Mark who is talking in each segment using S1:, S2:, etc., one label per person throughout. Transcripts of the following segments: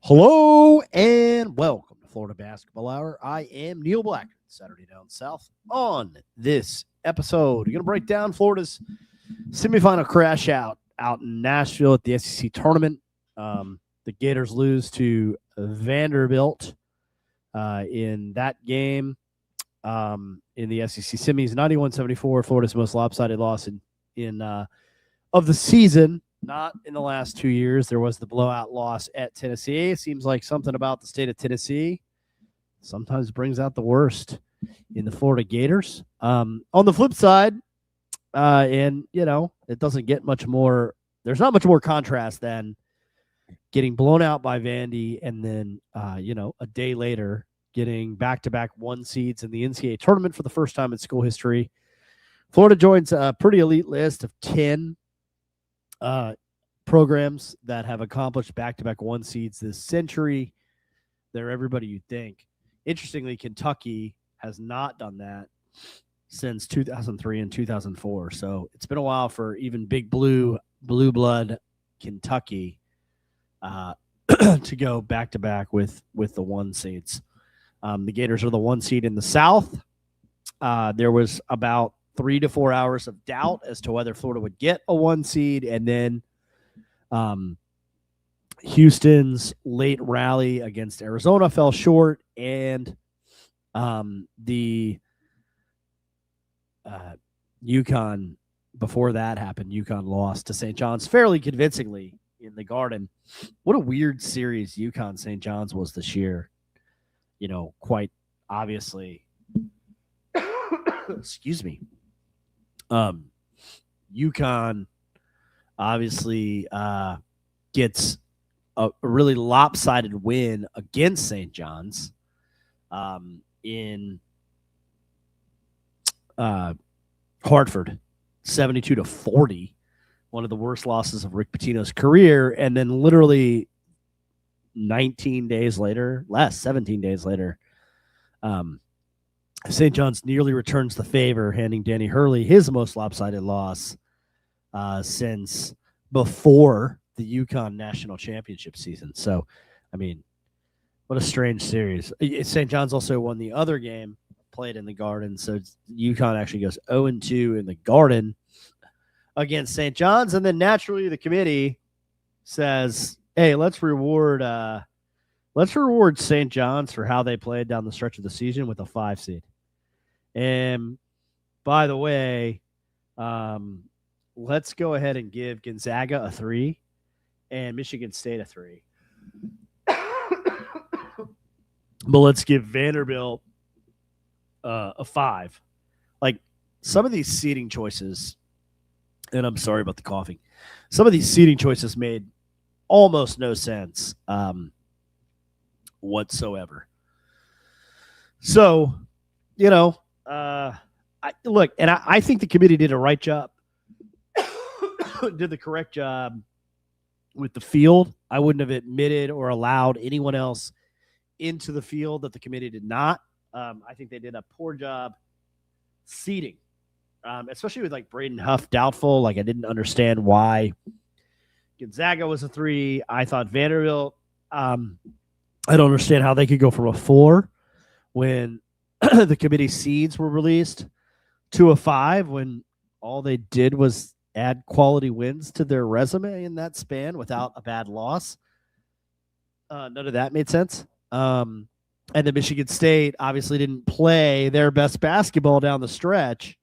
S1: Hello and welcome to Florida Basketball Hour. I am Neil Black, Saturday Down South. On this episode, we're going to break down Florida's semifinal crash out in Nashville at the SEC tournament. The Gators lose to Vanderbilt in that game in the SEC semis, 91-74, Florida's most lopsided loss of the season. Not in the last 2 years. There was the blowout loss at Tennessee. It seems like something about the state of Tennessee sometimes brings out the worst in the Florida Gators. On the flip side, it doesn't get much more. There's not much more contrast than getting blown out by Vandy and then, a day later getting back-to-back one seeds in the NCAA tournament for the first time in school history. Florida joins a pretty elite list of 10 programs that have accomplished back-to-back one seeds this century. They're everybody you'd think. Interestingly, Kentucky has not done that since 2003 and 2004. So it's been a while for even big blue blood Kentucky to go back-to-back with the one seeds. The Gators are the one seed in the South. There was about 3 to 4 hours of doubt as to whether Florida would get a one seed, and then Houston's late rally against Arizona fell short, and the UConn, before that happened, UConn lost to St. John's fairly convincingly in the Garden. What a weird series UConn St. John's was this year. Quite obviously. Excuse me. UConn obviously gets a really lopsided win against St. John's in Hartford, 72-40, one of the worst losses of Rick Pitino's career. And then literally 17 days later, St. John's nearly returns the favor, handing Danny Hurley his most lopsided loss since before the UConn national championship season. So, what a strange series. St. John's also won the other game, played in the Garden. So UConn actually goes 0-2 in the Garden against St. John's. And then naturally the committee says, hey, let's reward St. John's for how they played down the stretch of the season with a 5 seed. And by the way, let's go ahead and give Gonzaga a 3 and Michigan State a 3. But let's give Vanderbilt a 5. Like, some of these seeding choices, and I'm sorry about the coughing, some of these seeding choices made almost no sense whatsoever. So, I think the committee did a right job, did the correct job with the field. I wouldn't have admitted or allowed anyone else into the field that the committee did not. I think they did a poor job seeding, especially with Braden Huff doubtful. I didn't understand why Gonzaga was a 3. I thought Vanderbilt, I don't understand how they could go from a 4 when the committee seeds were released to a 5 when all they did was add quality wins to their resume in that span without a bad loss. None of that made sense. And then Michigan State obviously didn't play their best basketball down the stretch.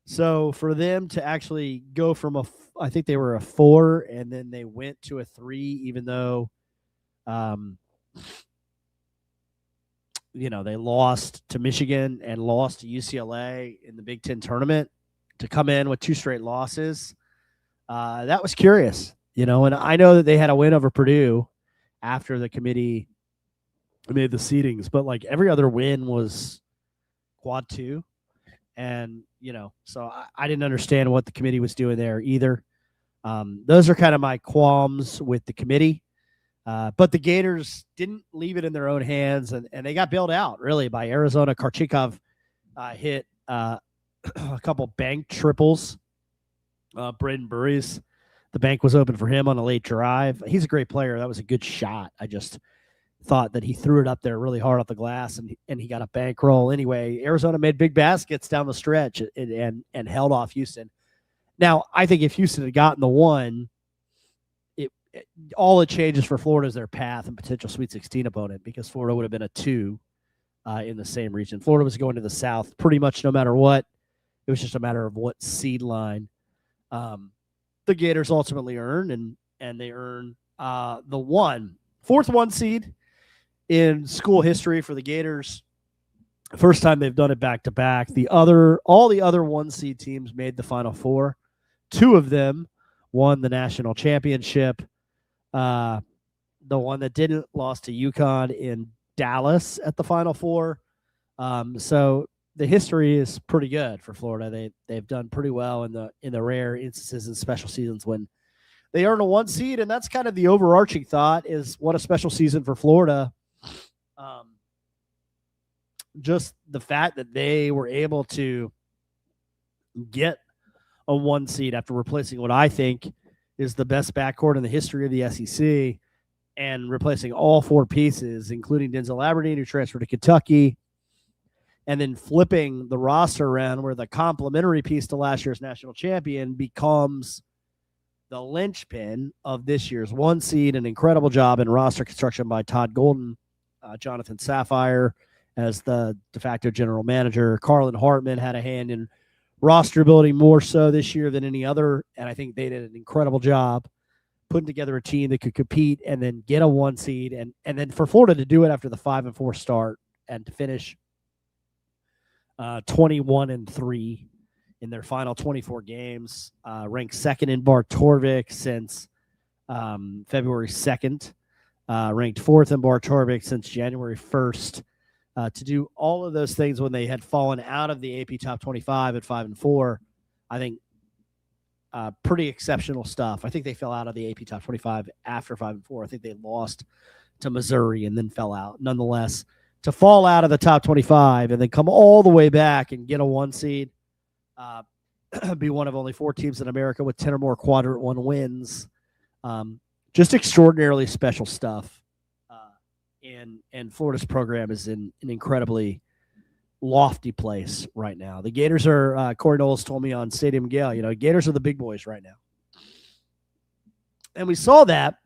S1: So for them to actually go from I think they were a 4 and then they went to a 3, even though, they lost to Michigan and lost to UCLA in the Big Ten tournament, to come in with 2 straight losses. That was curious, and I know that they had a win over Purdue after the committee made the seedings, but every other win was quad 2. And, so I didn't understand what the committee was doing there either. Those are kind of my qualms with the committee. But the Gators didn't leave it in their own hands, and they got bailed out, really, by Arizona. Karchikov hit a couple bank triples. Braden Burries The bank was open for him on a late drive. He's a great player. That was a good shot. I just thought that he threw it up there really hard off the glass, and he got a bankroll. Anyway, Arizona made big baskets down the stretch and held off Houston. Now, I think if Houston had gotten the one, all it changes for Florida is their path and potential Sweet 16 opponent, because Florida would have been a 2 in the same region. Florida was going to the South pretty much no matter what. It was just a matter of what seed line the Gators ultimately earned, and they earned the fourth 1 seed in school history for the Gators. First time they've done it back-to-back. All the other 1 seed teams made the Final Four. 2 of them won the national championship. The one that didn't lost to UConn in Dallas at the Final Four. So the history is pretty good for Florida. They've done pretty well in the rare instances in special seasons when they earn a 1 seed, and that's kind of the overarching thought is what a special season for Florida. Just the fact that they were able to get a 1 seed after replacing what I think is the best backcourt in the history of the SEC, and replacing all 4 pieces, including Denzel Aberdeen, who transferred to Kentucky, and then flipping the roster around where the complementary piece to last year's national champion becomes the linchpin of this year's 1 seed. An incredible job in roster construction by Todd Golden, Jonathan Sapphire as the de facto general manager. Carlin Hartman had a hand in roster building more so this year than any other, and I think they did an incredible job putting together a team that could compete and then get a 1 seed, and then for Florida to do it after the 5-4 start and to finish 21-3 in their final 24 games, ranked 2nd in Bar Torvik since February 2nd, ranked 4th in Bar Torvik since January 1st. To do all of those things when they had fallen out of the AP Top 25 at 5-4, I think pretty exceptional stuff. I think they fell out of the AP Top 25 after 5-4. I think they lost to Missouri and then fell out. Nonetheless, to fall out of the top 25 and then come all the way back and get a 1 seed, be one of only 4 teams in America with 10 or more quadrant 1 wins, just extraordinarily special stuff. And Florida's program is in an incredibly lofty place right now. The Gators are, Corey Knowles told me on Stadium Gale, Gators are the big boys right now. And we saw that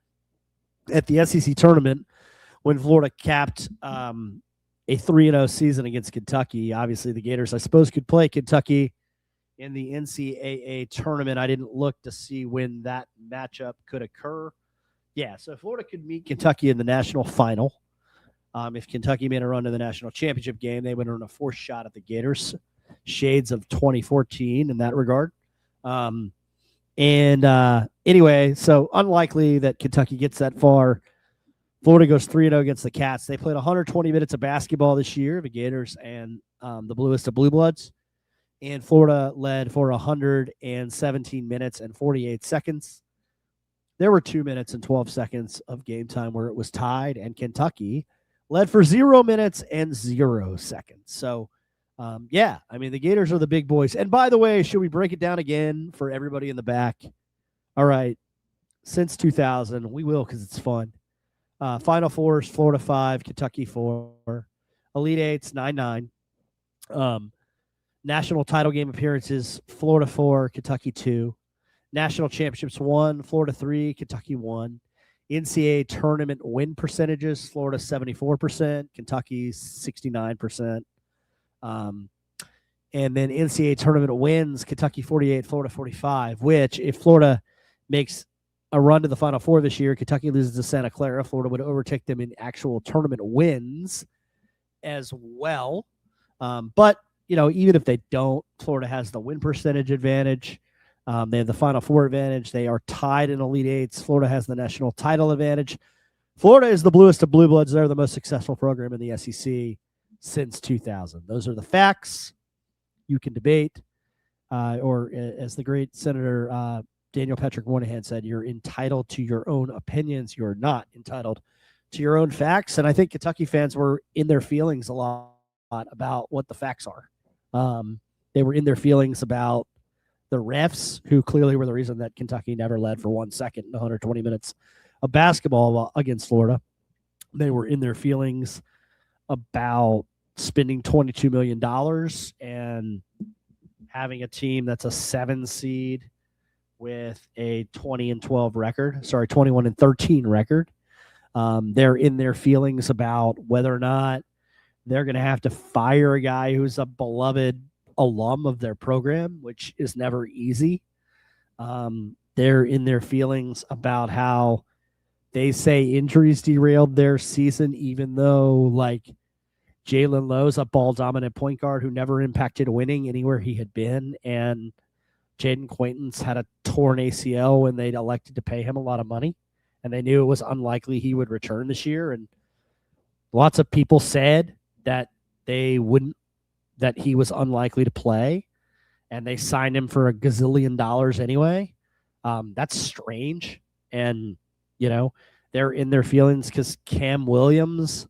S1: at the SEC tournament when Florida capped a 3-0 season against Kentucky. Obviously, the Gators, I suppose, could play Kentucky in the NCAA tournament. I didn't look to see when that matchup could occur. Yeah, so Florida could meet Kentucky in the national final. If Kentucky made a run to the national championship game, they would earn a 4th shot at the Gators. Shades of 2014 in that regard. Anyway, so unlikely that Kentucky gets that far. Florida goes 3-0 against the Cats. They played 120 minutes of basketball this year, the Gators and the Bluest of Blue Bloods. And Florida led for 117 minutes and 48 seconds. There were 2 minutes and 12 seconds of game time where it was tied, and Kentucky led for 0 minutes and 0 seconds. So, the Gators are the big boys. And by the way, should we break it down again for everybody in the back? All right. Since 2000, we will because it's fun. Final Fours, Florida 5, Kentucky 4. Elite Eights, 9-9. National title game appearances, Florida 4, Kentucky 2. National championships 1, Florida 3, Kentucky 1. NCAA tournament win percentages, Florida 74%, Kentucky 69%. And then NCAA tournament wins, Kentucky 48, Florida 45, which if Florida makes a run to the Final Four this year, Kentucky loses to Santa Clara, Florida would overtake them in actual tournament wins as well. But, even if they don't, Florida has the win percentage advantage. They have the Final Four advantage. They are tied in Elite Eights. Florida has the national title advantage. Florida is the bluest of blue bloods. They're the most successful program in the SEC since 2000. Those are the facts. You can debate, or as the great Senator Daniel Patrick Moynihan said, you're entitled to your own opinions. You're not entitled to your own facts. And I think Kentucky fans were in their feelings a lot about what the facts are. They were in their feelings about the refs, who clearly were the reason that Kentucky never led for 1 second in 120 minutes of basketball against Florida. They were in their feelings about spending $22 million and having a team that's a 7 seed with a 20-12 record. Sorry, 21-13 record. They're in their feelings about whether or not they're going to have to fire a guy who's a beloved alum of their program, which is never easy. They're in their feelings about how they say injuries derailed their season, even though like Jalen Lowe's a ball dominant point guard who never impacted winning anywhere he had been. And Jaden Quaintance had a torn ACL when they'd elected to pay him a lot of money. And they knew it was unlikely he would return this year. And lots of people said that that he was unlikely to play. And they signed him for $1 gazillion anyway. That's strange. And, they're in their feelings because Cam Williams,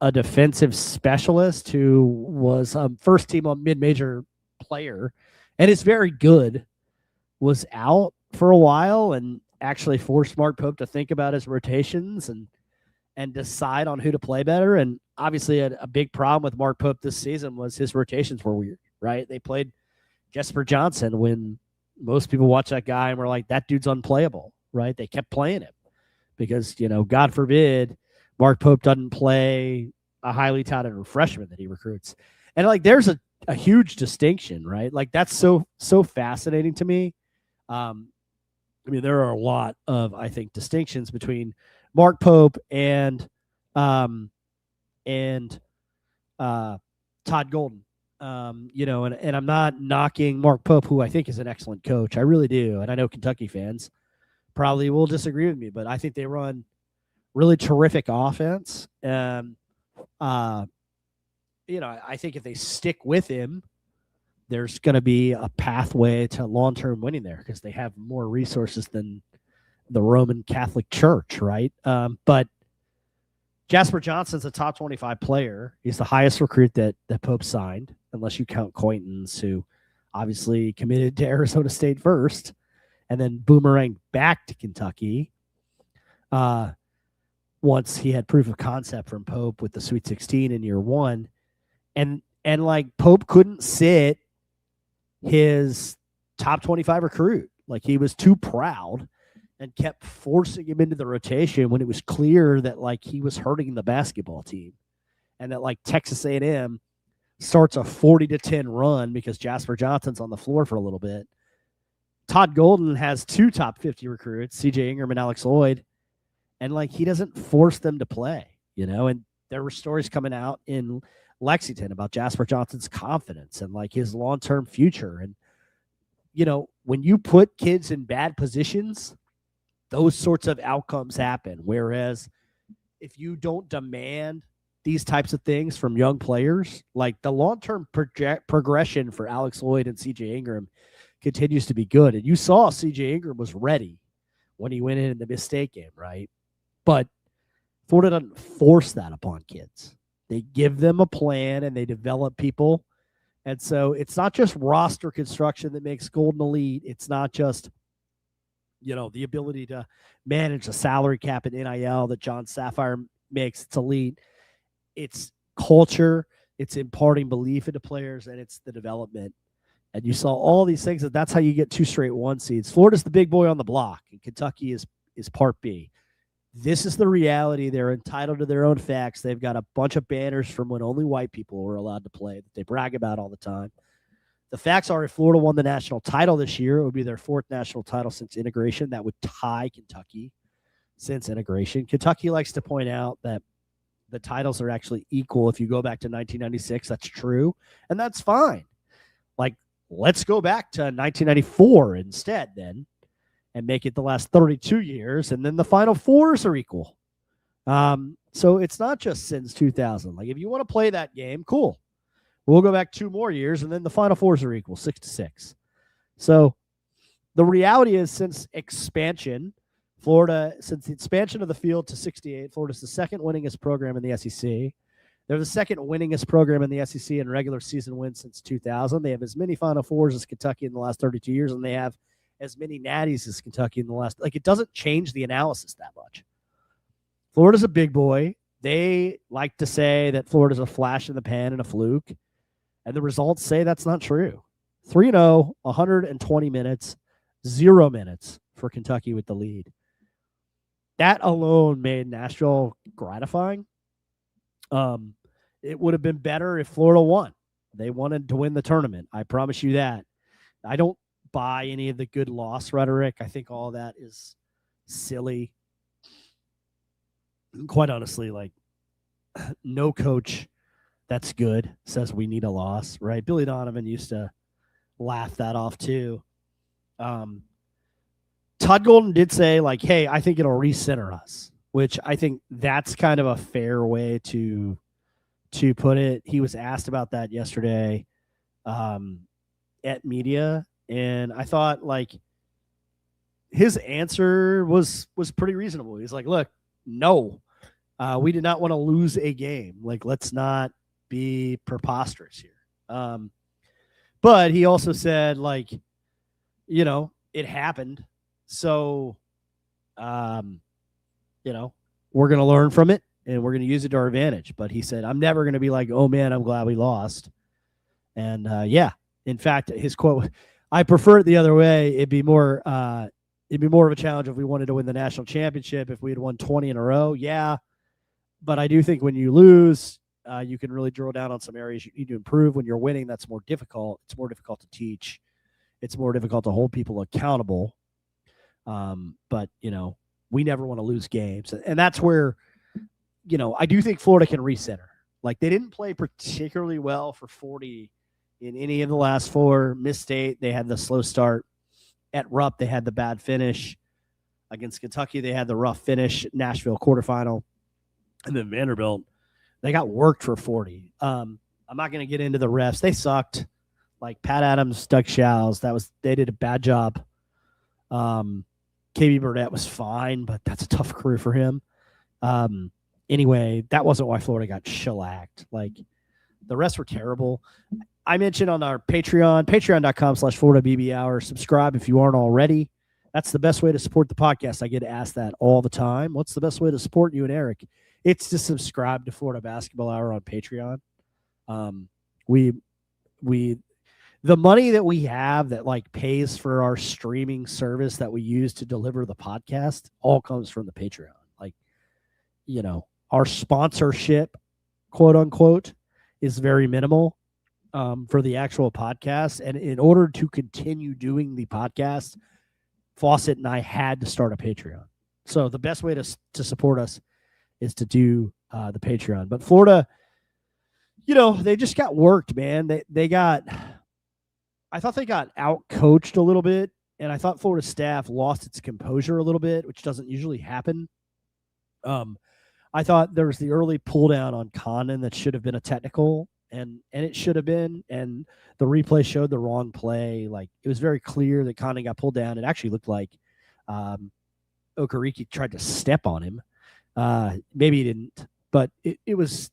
S1: a defensive specialist who was a first team on mid-major player and is very good, was out for a while and actually forced Mark Pope to think about his rotations and decide on who to play better. And obviously a big problem with Mark Pope this season was his rotations were weird, right? They played Jesper Johnson when most people watch that guy and were like, that dude's unplayable, right? They kept playing him because, God forbid Mark Pope doesn't play a highly touted freshman that he recruits. And like, there's a huge distinction, right? Like that's so fascinating to me. There are a lot of, I think, distinctions between Mark Pope and Todd Golden. And I'm not knocking Mark Pope, who I think is an excellent coach. I really do. And I know Kentucky fans probably will disagree with me, but I think they run really terrific offense. I think if they stick with him, there's going to be a pathway to long-term winning there because they have more resources than the Roman Catholic Church, right? But Jasper Johnson's a top 25 player. He's the highest recruit that Pope signed, unless you count Quaintance, who obviously committed to Arizona State first and then boomeranged back to Kentucky once he had proof of concept from Pope with the Sweet 16 in year one. And like Pope couldn't sit his top 25 recruit. Like he was too proud and kept forcing him into the rotation when it was clear that like he was hurting the basketball team and that like Texas A&M starts a 40-10 run because Jasper Johnson's on the floor for a little bit. Todd Golden has 2 top 50 recruits, CJ Ingram and Alex Lloyd, and like he doesn't force them to play, and there were stories coming out in Lexington about Jasper Johnson's confidence and like his long-term future. And, when you put kids in bad positions, those sorts of outcomes happen. Whereas if you don't demand these types of things from young players, like the long-term progression for Alex Lloyd and CJ Ingram continues to be good. And you saw CJ Ingram was ready when he went in the mistake game, right? But Florida doesn't force that upon kids. They give them a plan and they develop people. And so it's not just roster construction that makes Golden elite. It's not just, the ability to manage the salary cap and NIL that John Sapphire makes. It's elite. It's culture. It's imparting belief into players, and it's the development. And you saw all these things, and that's how you get 2 straight 1 seeds. Florida's the big boy on the block, and Kentucky is part B. This is the reality. They're entitled to their own facts. They've got a bunch of banners from when only white people were allowed to play that they brag about all the time. The facts are if Florida won the national title this year, it would be their 4th national title since integration. That would tie Kentucky since integration. Kentucky likes to point out that the titles are actually equal. If you go back to 1996, that's true. And that's fine. Like, let's go back to 1994 instead then and make it the last 32 years. And then the Final Fours are equal. So it's not just since 2000. Like, if you want to play that game, cool. We'll go back 2 more years, and then the Final Fours are equal, 6-6. So the reality is since the expansion of the field to 68, Florida's the 2nd winningest program in the SEC. They're the second winningest program in the SEC in regular season wins since 2000. They have as many Final Fours as Kentucky in the last 32 years, and they have as many natties as Kentucky in the last. Like, it doesn't change the analysis that much. Florida's a big boy. They like to say that Florida's a flash in the pan and a fluke, and the results say that's not true. 3-0, 120 minutes, 0 minutes for Kentucky with the lead. That alone made Nashville gratifying. It would have been better if Florida won. They wanted to win the tournament. I promise you that. I don't buy any of the good loss rhetoric. I think all that is silly. Quite honestly, like, no coach that's good says we need a loss, right? Billy Donovan used to laugh that off too. Todd Golden did say, like, hey, I think it'll recenter us, which I think that's kind of a fair way to put it. He was asked about that yesterday at media, and I thought, like, his answer was pretty reasonable. He's like, look, no, we did not want to lose a game. Like, let's not be preposterous here. But he also said, like, you know, it happened. So, you know, we're going to learn from it and we're going to use it to our advantage. But he said, I'm never going to be like, oh man, I'm glad we lost. And yeah, in fact, his quote, I prefer it the other way. It'd be more of a challenge if we wanted to win the national championship, if we had won 20 in a row. Yeah. But I do think when you lose, you can really drill down on some areas you need to improve. When you're winning, that's more difficult. It's more difficult to teach. It's more difficult to hold people accountable. But, you know, we never want to lose games. And that's where, you know, I do think Florida can recenter. Like, they didn't play particularly well for 40 in any of the last four. Miss State, they had the slow start. At Rupp, they had the bad finish. Against Kentucky, they had the rough finish. Nashville quarterfinal. And then Vanderbilt, they got worked for 40. I'm not going to get into the refs. They sucked. Like, Pat Adams, Doug Shows, they did a bad job. KB Burnett was fine, but that's a tough career for him. Anyway, that wasn't why Florida got shellacked. Like, the rest were terrible. I mentioned on our Patreon, patreon.com/FloridaBB Subscribe if you aren't already. That's the best way to support the podcast. I get asked that all the time. What's the best way to support you and Eric? It's to subscribe to Florida Basketball Hour on Patreon. The money that we have that, like, pays for our streaming service that we use to deliver the podcast all comes from the Patreon. Like, you know, our sponsorship, quote unquote, is very minimal for the actual podcast. And in order to continue doing the podcast, Fawcett and I had to start a Patreon. So the best way to support us is to do the Patreon. But Florida, you know, they just got worked, man. I thought they got out-coached a little bit, and I thought Florida staff lost its composure a little bit, which doesn't usually happen. I thought there was the early pull-down on Condon that should have been a technical, and it should have been, and the replay showed the wrong play. Like, it was very clear that Condon got pulled down. It actually looked like Okereke tried to step on him. Maybe he didn't, but it was,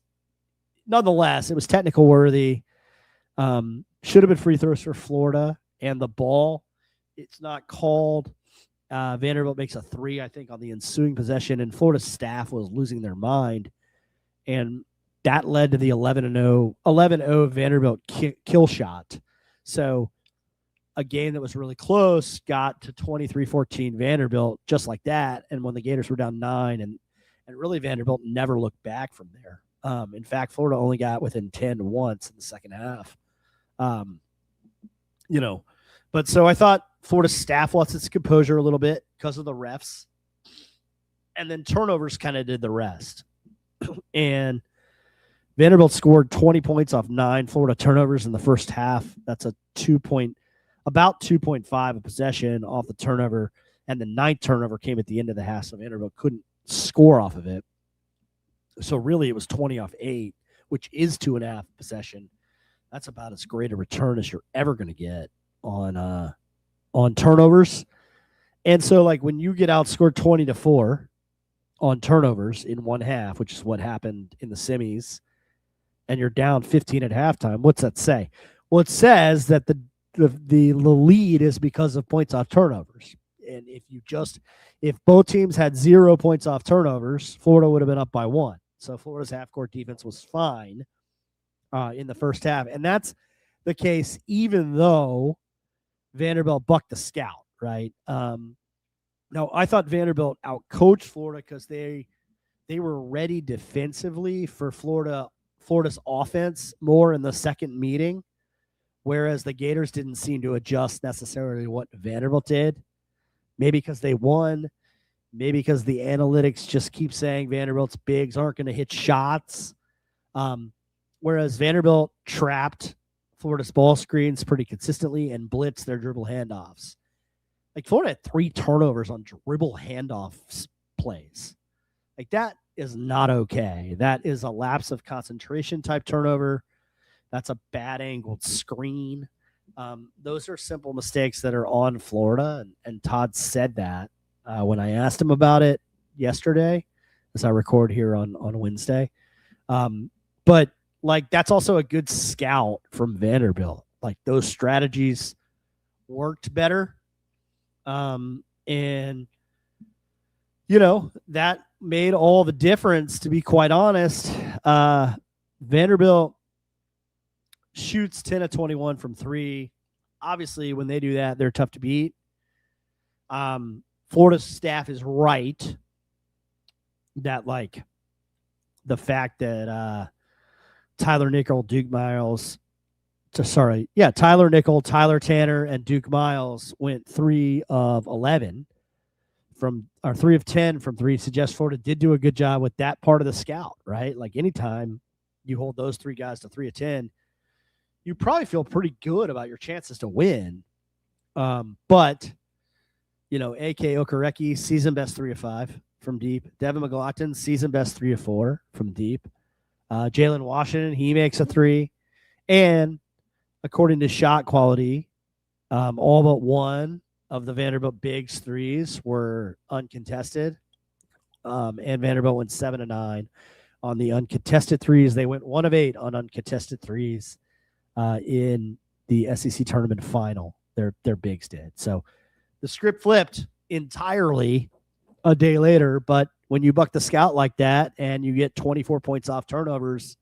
S1: nonetheless, it was technical worthy. Should have been free throws for Florida, and the ball, it's not called. Vanderbilt makes a three, I think, on the ensuing possession, and Florida staff was losing their mind, and that led to the 11-0 Vanderbilt kill shot. So a game that was really close got to 23-14 Vanderbilt just like that, and when the Gators were down 9, and really Vanderbilt never looked back from there. In fact, Florida only got within 10 once in the second half. You know, but so I thought Florida staff lost its composure a little bit because of the refs, and then turnovers kind of did the rest. And Vanderbilt scored 20 points off 9 Florida turnovers in the first half. That's about 2.5 a possession off the turnover, and the 9th turnover came at the end of the half, so Vanderbilt couldn't score off of it. So really, it was 20 off 8, which is 2.5 possession. That's about as great a return as you're ever going to get on turnovers. And so, like, when you get outscored 20-4 on turnovers in one half, which is what happened in the semis, and you're down 15 at halftime, what's that say? Well, it says that the lead is because of points off turnovers. And if both teams had 0 points off turnovers, Florida would have been up by 1. So Florida's half-court defense was fine in the first half. And that's the case even though Vanderbilt bucked the scout, right? Now, I thought Vanderbilt outcoached Florida because they were ready defensively for Florida's offense more in the second meeting, whereas the Gators didn't seem to adjust necessarily what Vanderbilt did. Maybe because they won, maybe because the analytics just keep saying Vanderbilt's bigs aren't going to hit shots, whereas Vanderbilt trapped Florida's ball screens pretty consistently and blitzed their dribble handoffs. Like Florida had 3 turnovers on dribble handoff plays. Like that is not okay. That is a lapse of concentration type turnover. That's a bad angled screen. Those are simple mistakes that are on Florida. And Todd said that when I asked him about it yesterday, as I record here on Wednesday. But like, that's also a good scout from Vanderbilt. Like those strategies worked better. And you know, that made all the difference, to be quite honest. Vanderbilt shoots 10 of 21 from 3. Obviously, when they do that, they're tough to beat. Florida's staff is right that, like, the fact that Tyler Nickel, Tyler Tanner, and Duke Miles went 3 of 11 or 3 of 10 from 3 suggests Florida did do a good job with that part of the scout, right? Like anytime you hold those 3 guys to 3 of 10, you probably feel pretty good about your chances to win. But, you know, A.K. Okereke, season best 3 of 5 from deep. Devin McLaughlin, season best 3 of 4 from deep. Jalen Washington, he makes a 3. And according to shot quality, all but one of the Vanderbilt bigs 3s were uncontested. And Vanderbilt went 7 of 9 on the uncontested 3s. They went 1 of 8 on uncontested 3s in the SEC tournament final. Their bigs did. So the script flipped entirely a day later, but when you buck the scout like that and you get 24 points off turnovers,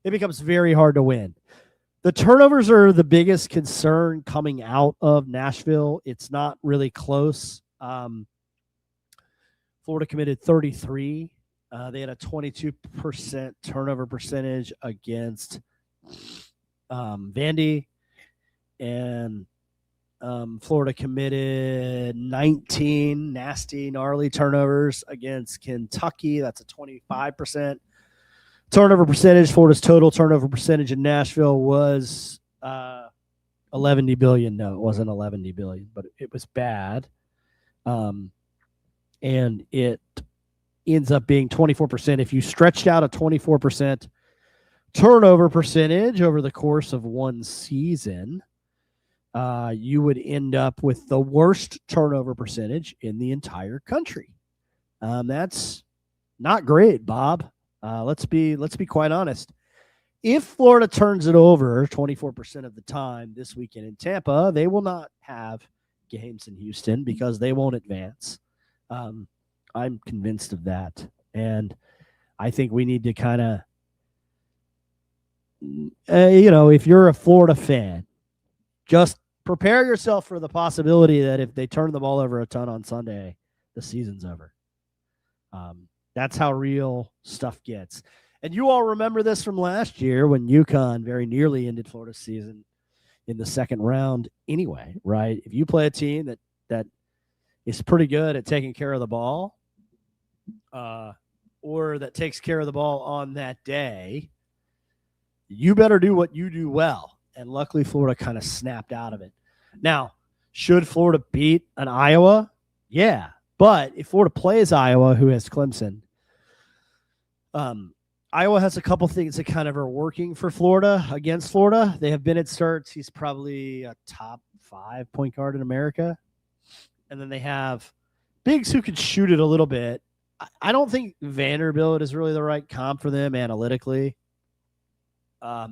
S1: it becomes very hard to win. The turnovers are the biggest concern coming out of Nashville. It's not really close. Florida committed 33. They had a 22% turnover percentage against Vandy. And Florida committed 19 nasty, gnarly turnovers against Kentucky. That's a 25% turnover percentage. Florida's total turnover percentage in Nashville was 11 billion. No, it wasn't 11 billion, but it was bad. And it ends up being 24%. If you stretched out a 24% turnover percentage over the course of one season, you would end up with the worst turnover percentage in the entire country. That's not great, Bob. Let's be quite honest. If Florida turns it over 24% of the time this weekend in Tampa, they will not have games in Houston because they won't advance. I'm convinced of that. And I think we need to kind of, if you're a Florida fan, just prepare yourself for the possibility that if they turn the ball over a ton on Sunday, the season's over. That's how real stuff gets. And you all remember this from last year when UConn very nearly ended Florida's season in the second round anyway, right? If you play a team that is pretty good at taking care of the ball, or that takes care of the ball on that day, you better do what you do well. And luckily, Florida kind of snapped out of it. Now, should Florida beat an Iowa? Yeah. But if Florida plays Iowa, who has Clemson, Iowa has a couple things that kind of are working for Florida against Florida. They have Bennett Sturts. He's probably a top 5 point guard in America. And then they have bigs who can shoot it a little bit. I don't think Vanderbilt is really the right comp for them analytically. I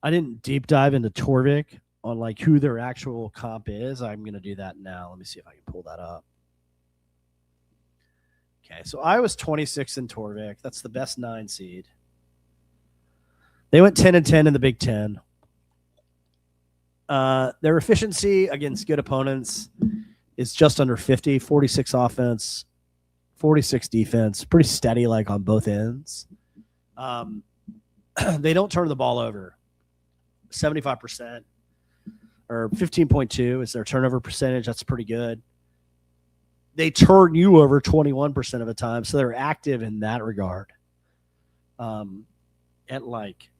S1: didn't deep dive into Torvik on like who their actual comp is. I'm going to do that now. Let me see if I can pull that up. Okay, so I was 26 in Torvik. That's the best 9 seed. They went 10-10 in the Big Ten. Their efficiency against good opponents is just under 50, 46 offense, 46 defense, pretty steady like on both ends. They don't turn the ball over. 75% or 15.2 is their turnover percentage. That's pretty good. They turn you over 21% of the time, so they're active in that regard. At like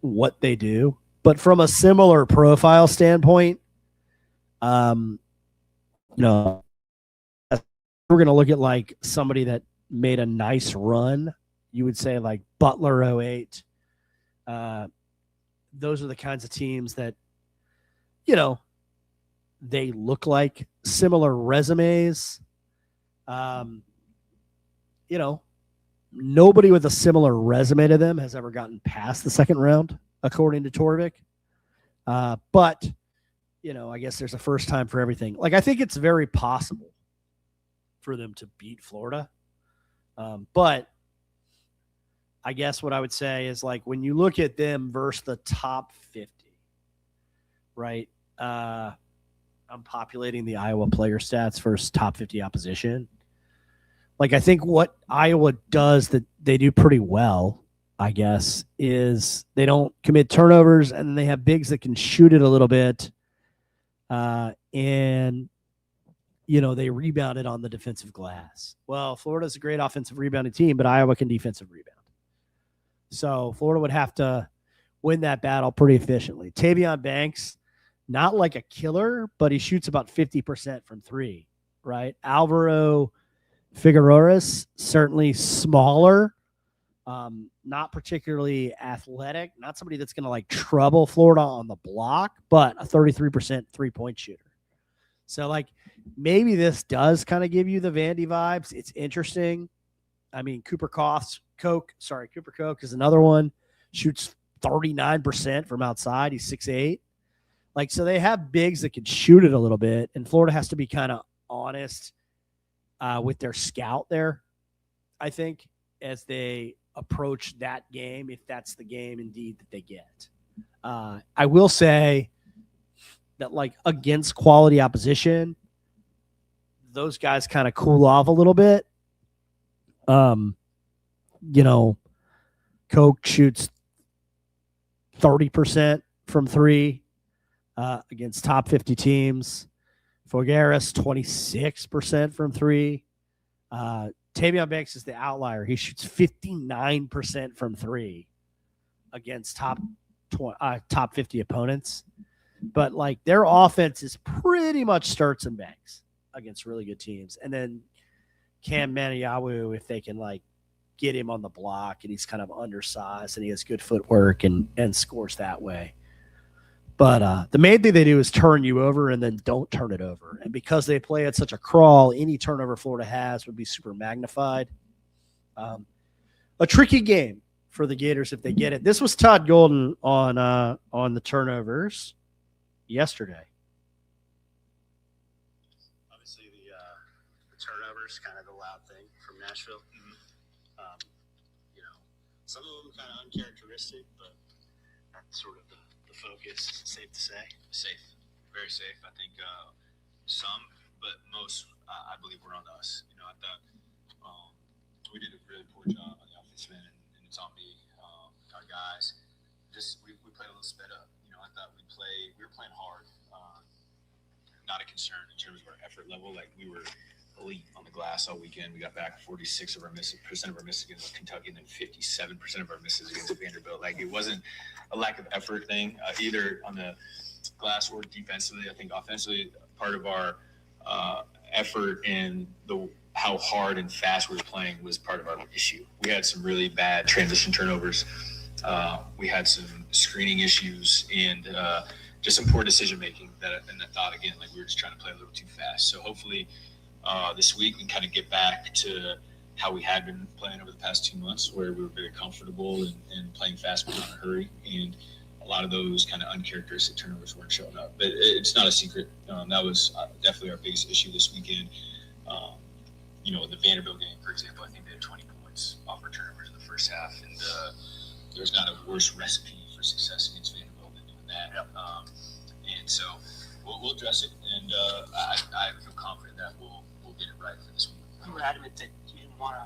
S1: what they do. But from a similar profile standpoint, we're going to look at like somebody that made a nice run. You would say like Butler 08. Those are the kinds of teams that, they look like similar resumes. Nobody with a similar resume to them has ever gotten past the second round, according to Torvik. But, I guess there's a first time for everything. Like, I think it's very possible for them to beat Florida. But I guess what I would say is like when you look at them versus the top 50, right? I'm populating the Iowa player stats versus top 50 opposition. Like I think what Iowa does that they do pretty well, I guess, is they don't commit turnovers and they have bigs that can shoot it a little bit. And they rebounded on the defensive glass. Well, Florida's a great offensive rebounding team, but Iowa can defensive rebound. So Florida would have to win that battle pretty efficiently. Tavion Banks, not like a killer, but he shoots about 50% from 3, right? Alvaro Figueroa, certainly smaller, not particularly athletic, not somebody that's going to like trouble Florida on the block, but a 33% three-point shooter. So like maybe this does kind of give you the Vandy vibes. It's interesting. I mean, Cooper Koch is another one, shoots 39% from outside. He's 6'8". Like, so they have bigs that can shoot it a little bit, and Florida has to be kind of honest with their scout there, I think, as they approach that game, if that's the game indeed that they get. I will say that, like, against quality opposition, those guys kind of cool off a little bit. Koch shoots 30% from 3 against top 50 teams. Fogueras, 26% from 3. Tavion Banks is the outlier. He shoots 59% from 3 against top 50 opponents. But, like, their offense is pretty much Sturts and Banks against really good teams. And then Cam Maniawu, if they can, like, get him on the block and he's kind of undersized and he has good footwork and scores that way. But the main thing they do is turn you over and then don't turn it over. And because they play at such a crawl, any turnover Florida has would be super magnified. A tricky game for the Gators if they get it. This was Todd Golden on the turnovers yesterday.
S2: Obviously, the turnovers, kind of the loud thing from Nashville. Some of them kind of uncharacteristic, but that's sort of the focus. Safe to say.
S3: Safe, very safe. I think some, but most, I believe, were on us. I thought we did a really poor job on the offensive end, and it's on me. Our guys, we played a little sped up. I thought we were playing hard. Not a concern in terms of our effort level. Like, we were elite on the glass all weekend. We got back 46% of our misses against Kentucky, and then 57% of our misses against Vanderbilt. Like, it wasn't a lack of effort thing, either on the glass or defensively. I think offensively, part of our effort and how hard and fast we were playing was part of our issue. We had some really bad transition turnovers. We had some screening issues and just some poor decision making. And I thought, again, like, we were just trying to play a little too fast. So hopefully this week we can kind of get back to how we had been playing over the past 2 months, where we were very comfortable and playing fast but not in a hurry. And a lot of those kind of uncharacteristic turnovers weren't showing up. But it's not a secret. That was definitely our biggest issue this weekend. The Vanderbilt game, for example, I think they had 20 points off our turnovers in the first half. And there's not a worse recipe for success against Vanderbilt than doing that.
S2: Yep.
S3: And so we'll address it. And I feel confident that we'll get it right for this week.
S2: You were adamant that you didn't want to.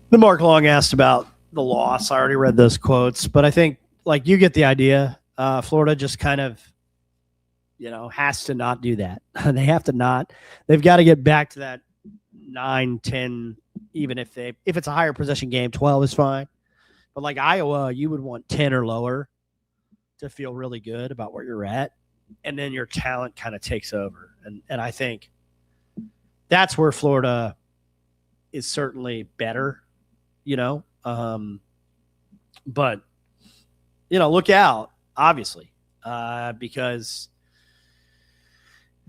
S1: The Mark Long asked about the loss. I already read those quotes, but I think like you get the idea. Florida just kind of, has to not do that. They have to not. They've got to get back to that 9, 10, even if it's a higher possession game, 12 is fine. But like Iowa, you would want 10 or lower to feel really good about where you're at. And then your talent kind of takes over. And I think that's where Florida is certainly better, but, look out, obviously, because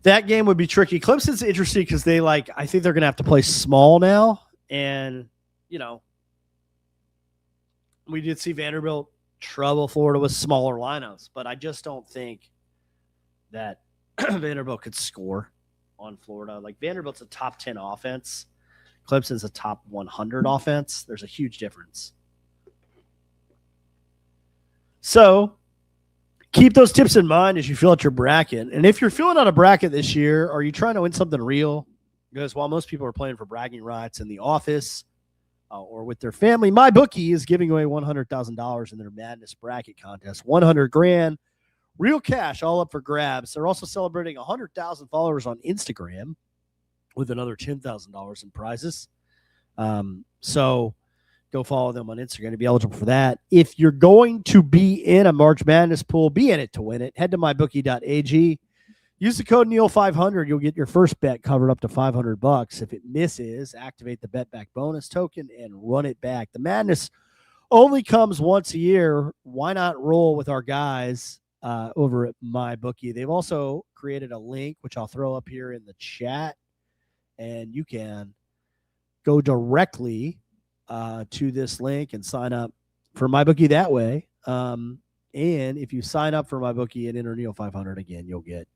S1: that game would be tricky. Clemson's interesting because I think they're going to have to play small now. And, we did see Vanderbilt trouble Florida with smaller lineups, but I just don't think that Vanderbilt could score on Florida. Like Vanderbilt's a top 10 offense. Clemson's a top 100 offense. There's a huge difference. So keep those tips in mind as you fill out your bracket. And if you're filling out a bracket this year, are you trying to win something real? Because while most people are playing for bragging rights in the office or with their family, MyBookie is giving away $100,000 in their Madness bracket contest. $100,000, real cash, all up for grabs. They're also celebrating 100,000 followers on Instagram with another $10,000 in prizes. So go follow them on Instagram to be eligible for that. If you're going to be in a March Madness pool, be in it to win it. Head to mybookie.ag. Use the code NEIL500. You'll get your first bet covered up to $500. If it misses, activate the bet back bonus token and run it back. The Madness only comes once a year. Why not roll with our guys over at MyBookie? They've also created a link, which I'll throw up here in the chat, and you can go directly to this link and sign up for MyBookie that way. And if you sign up for MyBookie and enter NEIL500 again, you'll get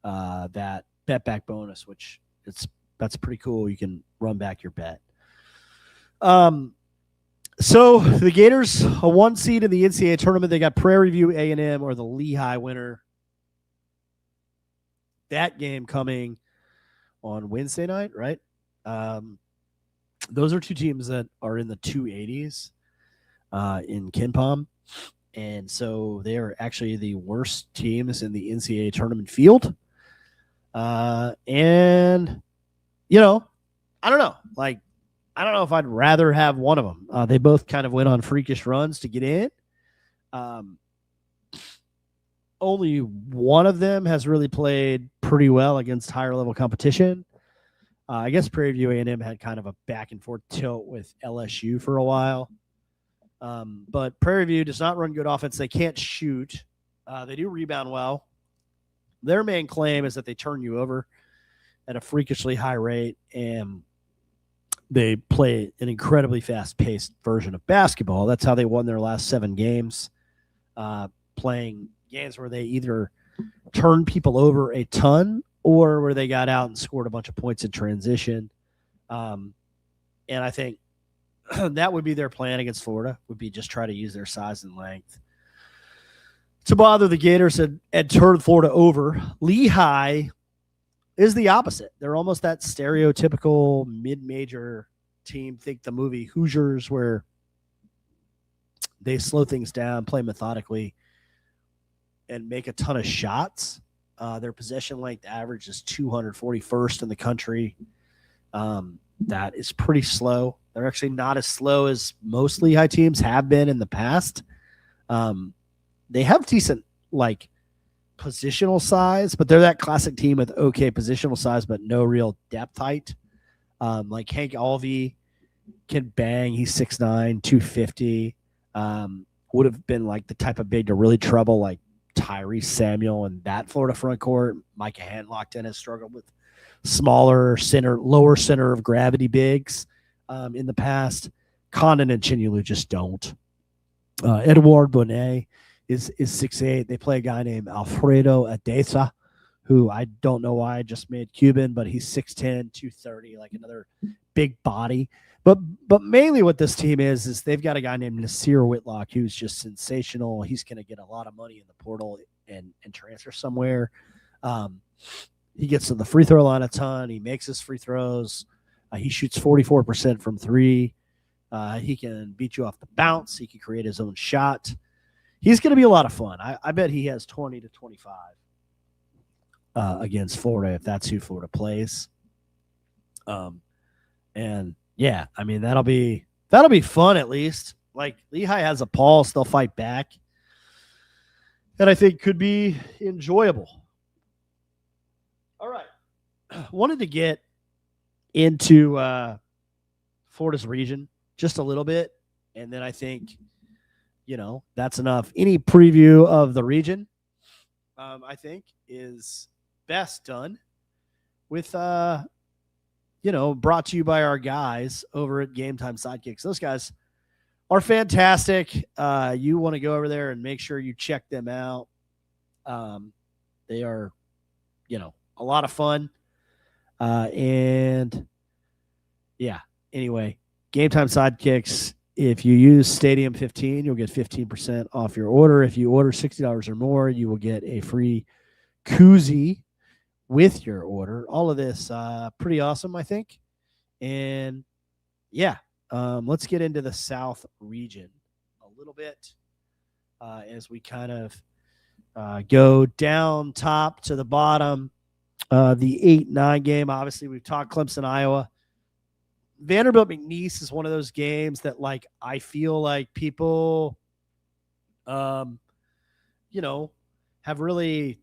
S1: that bet back bonus, which that's pretty cool. You can run back your bet. So the Gators, a 1 seed in the NCAA tournament. They got Prairie View A&M or the Lehigh winner. That game coming on Wednesday night, right? Those are two teams that are in the 280s in KenPom. And so they are actually the worst teams in the NCAA tournament field. And, I don't know. I don't know if I'd rather have one of them. They both kind of went on freakish runs to get in. Only one of them has really played pretty well against higher level competition. I guess Prairie View A&M had kind of a back and forth tilt with LSU for a while. But Prairie View does not run good offense. They can't shoot. They do rebound well. Their main claim is that they turn you over at a freakishly high rate, and they play an incredibly fast-paced version of basketball. That's how they won their last 7 games, playing games where they either turned people over a ton or where they got out and scored a bunch of points in transition. And I think that would be their plan against Florida, would be just try to use their size and length to bother the Gators and turn Florida over. Lehigh is the opposite. They're almost that stereotypical mid-major team. Think the movie Hoosiers, where they slow things down, play methodically, and make a ton of shots. Their possession length average is 241st in the country. That is pretty slow. They're actually not as slow as most Lehigh teams have been in the past. They have decent positional size, but they're that classic team with okay positional size, but no real depth height. Hank Alvey can bang. He's 6'9", 250. Would have been the type of big to really trouble Tyrese Samuel and that Florida front court. Micah Hanlockton has struggled with smaller lower center of gravity bigs. in the past. Condon and Chinulu just don't. Edouard Bonnet is 6'8". They play a guy named Alfredo Adesa, who I don't know why I just made Cuban, but he's 6'10", 230, like another big body. But mainly what this team is they've got a guy named Nasir Whitlock who's just sensational. He's going to get a lot of money in the portal and transfer somewhere. He gets to the free throw line a ton. He makes his free throws. He shoots 44% from three. He can beat you off the bounce. He can create his own shot. He's going to be a lot of fun. I bet he has 20 to 25 against Florida if that's who Florida plays. And yeah, I mean that'll be fun at least. Like Lehigh has a pulse; they'll fight back, and I think could be enjoyable. All right, wanted to get into Florida's region just a little bit, and then I think that's enough. Any preview of the region, I think, is best done with brought to you by our guys over at Game Time Sidekicks. Those guys are fantastic. You want to go over there and make sure you check them out. They are, a lot of fun. And yeah, anyway, Game Time Sidekicks. If you use Stadium 15, you'll get 15% off your order. If you order $60 or more, you will get a free koozie with your order. All of this pretty awesome, I think. And yeah, let's get into the South region a little bit as we kind of go down top to the bottom. The 8-9 game, obviously we've talked Clemson, Iowa. Vanderbilt McNeese is one of those games that I feel like people have really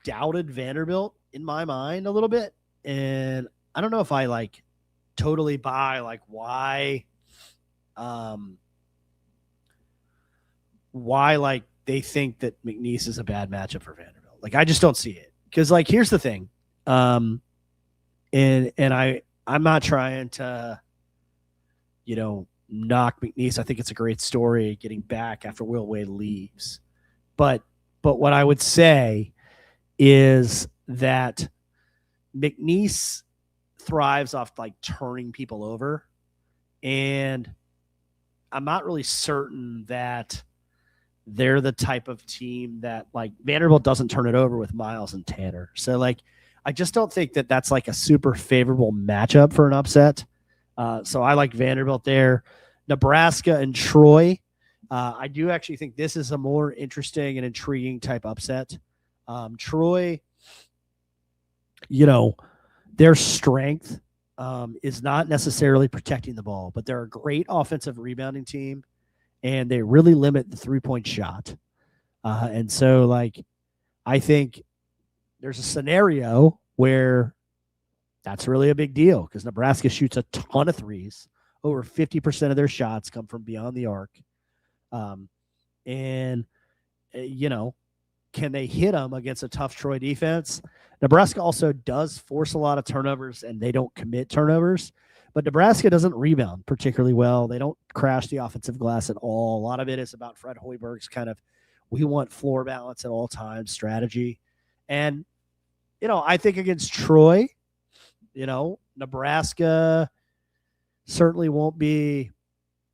S1: doubted Vanderbilt in my mind a little bit. And I don't know if I totally buy why they think that McNeese is a bad matchup for Vanderbilt. I just don't see it. Because here's the thing. And I'm not trying to, knock McNeese. I think it's a great story getting back after Will Wade leaves. But what I would say is that McNeese thrives off turning people over. And I'm not really certain that they're the type of team that Vanderbilt doesn't turn it over with Miles and Tanner. So I just don't think that that's a super favorable matchup for an upset. So I like Vanderbilt there. Nebraska and Troy. I do actually think this is a more interesting and intriguing type upset. Troy, their strength is not necessarily protecting the ball, but they're a great offensive rebounding team, and they really limit the three-point shot. And so, I think there's a scenario where that's really a big deal because Nebraska shoots a ton of threes. Over 50% of their shots come from beyond the arc. And can they hit them against a tough Troy defense? Nebraska also does force a lot of turnovers, and they don't commit turnovers. But Nebraska doesn't rebound particularly well. They don't crash the offensive glass at all. A lot of it is about Fred Hoiberg's kind of we want floor balance at all times strategy. And, I think against Troy, Nebraska certainly won't be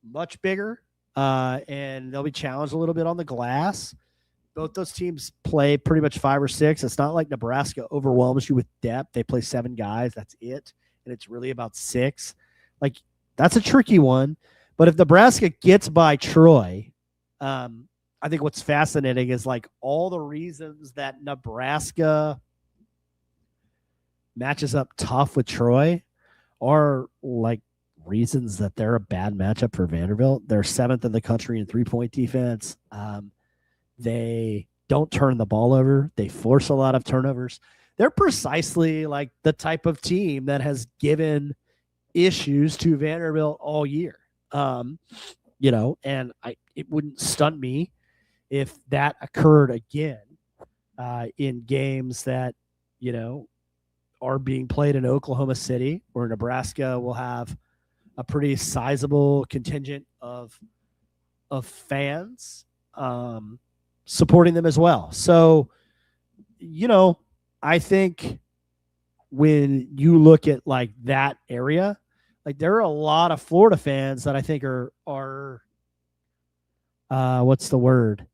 S1: much bigger, and they'll be challenged a little bit on the glass. Both those teams play pretty much 5 or 6. It's not like Nebraska overwhelms you with depth. They play 7 guys. That's it. And it's really about 6. That's a tricky one. But if Nebraska gets by Troy, I think what's fascinating is all the reasons that Nebraska matches up tough with Troy are reasons that they're a bad matchup for Vanderbilt. They're 7th in the country in three-point defense. They don't turn the ball over. They force a lot of turnovers. They're precisely the type of team that has given issues to Vanderbilt all year. And it wouldn't stun me if that occurred again in games that, are being played in Oklahoma City, where Nebraska will have a pretty sizable contingent of fans supporting them as well. So, I think when you look at like that area, like there are a lot of Florida fans that I think are what's the word?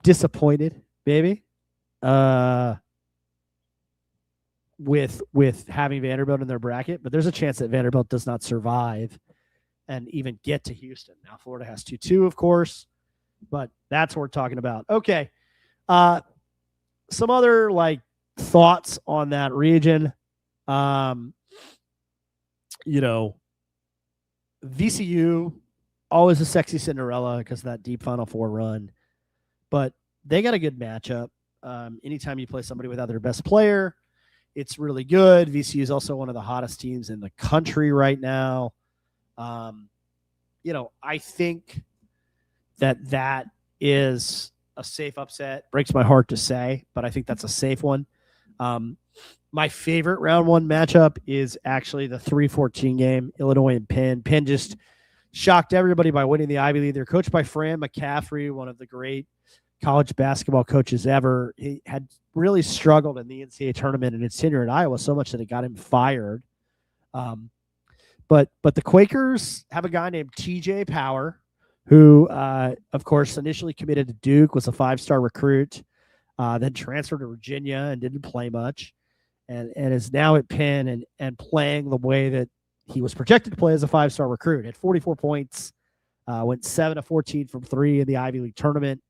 S1: Disappointed, maybe, with having Vanderbilt in their bracket. But there's a chance that Vanderbilt does not survive and even get to Houston. Now Florida has 2-2, of course, but that's what we're talking about. Okay. Some other like thoughts on that region. VCU, always a sexy Cinderella because of that deep Final Four run, but they got a good matchup. Anytime you play somebody without their best player, it's really good. VCU is also one of the hottest teams in the country right now. I think that is a safe upset. Breaks my heart to say, but I think that's a safe one. My favorite round one matchup is actually the 3-14 game, Illinois and Penn. Penn just shocked everybody by winning the Ivy League. They're coached by Fran McCaffrey, one of the great college basketball coaches ever. He had really struggled in the NCAA tournament in his tenure at Iowa so much that it got him fired. But the Quakers have a guy named TJ Power, who, of course, initially committed to Duke, was a 5-star recruit, then transferred to Virginia and didn't play much, and is now at Penn and playing the way that he was projected to play as a 5-star recruit. Had 44 points, went 7 of 14 from 3 in the Ivy League tournament.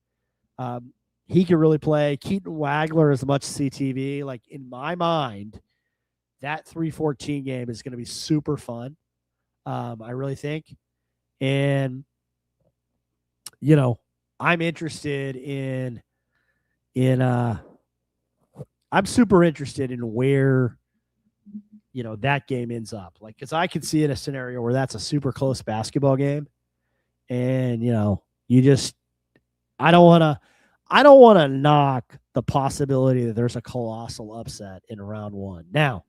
S1: He can really play. Keaton Wagler is much CTV. Like, in my mind, that 3-14 game is going to be super fun. I really think. And, I'm interested I'm super interested in where, that game ends up. Like, because I could see in a scenario where that's a super close basketball game. And, I don't want to knock the possibility that there's a colossal upset in round one. Now,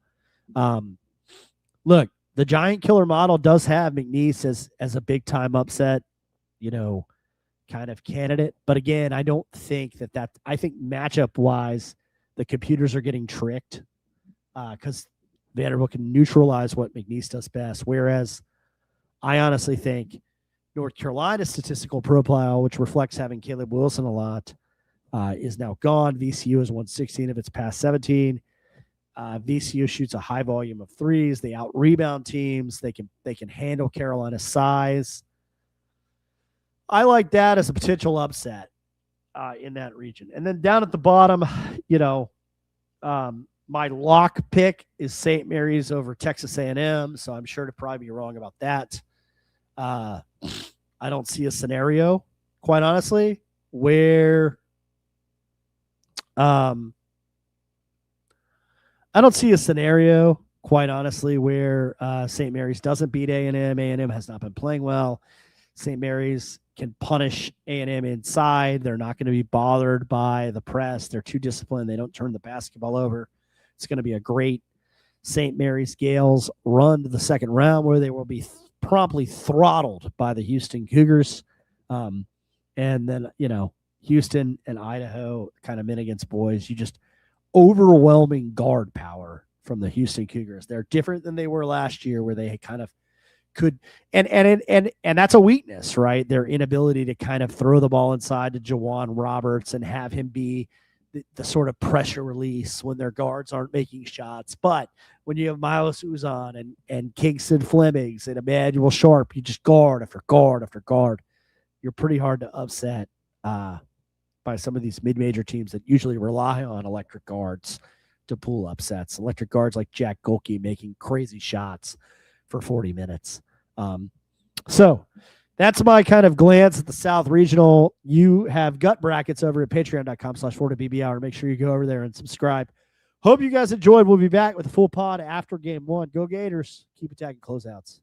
S1: look, the Giant Killer model does have McNeese as a big time upset, kind of candidate. But again, I don't think I think matchup wise, the computers are getting tricked because Vanderbilt can neutralize what McNeese does best. Whereas I honestly think North Carolina's statistical profile, which reflects having Caleb Wilson a lot, is now gone. VCU has won 16 of its past 17. VCU shoots a high volume of threes. They out rebound teams. They can handle Carolina's size. I like that as a potential upset in that region. And then down at the bottom, my lock pick is St. Mary's over Texas A&M. So I'm sure to probably be wrong about that. I don't see a scenario, quite honestly, where St. Mary's doesn't beat A&M. A&M has not been playing well. St. Mary's can punish A&M inside. They're not going to be bothered by the press. They're too disciplined. They don't turn the basketball over. It's going to be a great St. Mary's Gales run to the second round where they will be promptly throttled by the Houston Cougars. And then, Houston and Idaho kind of men against boys. You just overwhelming guard power from the Houston Cougars. They're different than they were last year where they kind of could, and that's a weakness, right? Their inability to kind of throw the ball inside to Jawan Roberts and have him be the sort of pressure release when their guards aren't making shots. But when you have Miles Uzan and Kingston Flemings and Emmanuel Sharp, you just guard after guard after guard. You're pretty hard to upset by some of these mid-major teams that usually rely on electric guards to pull upsets. Electric guards like Jack Golke making crazy shots for 40 minutes. So that's my kind of glance at the South Regional. You have gut brackets over at patreon.com/FloridaBB Make sure you go over there and subscribe. Hope you guys enjoyed. We'll be back with a full pod after game one. Go Gators. Keep attacking closeouts.